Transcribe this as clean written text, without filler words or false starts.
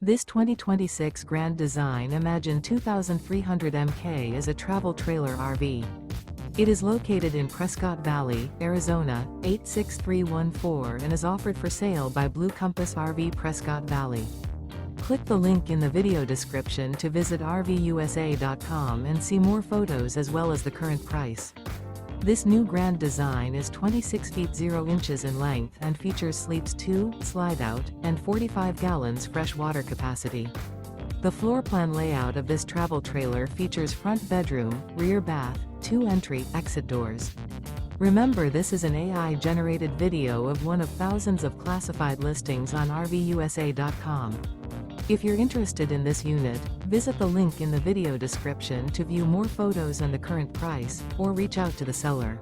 This 2026 Grand Design Imagine 2300 MK is a travel trailer RV. It is located in Prescott Valley, Arizona, 86314 and is offered for sale by Blue Compass RV Prescott Valley. Click the link in the video description to visit RVUSA.com and see more photos as well as the current price. This new Grand Design is 26 feet 0 inches in length and features sleeps 2, slide-out, and 45 gallons fresh water capacity. The floor plan layout of this travel trailer features front bedroom, rear bath, 2 entry/exit doors. Remember, this is an AI-generated video of one of thousands of classified listings on RVUSA.com. If you're interested in this unit, visit the link in the video description to view more photos and the current price, or reach out to the seller.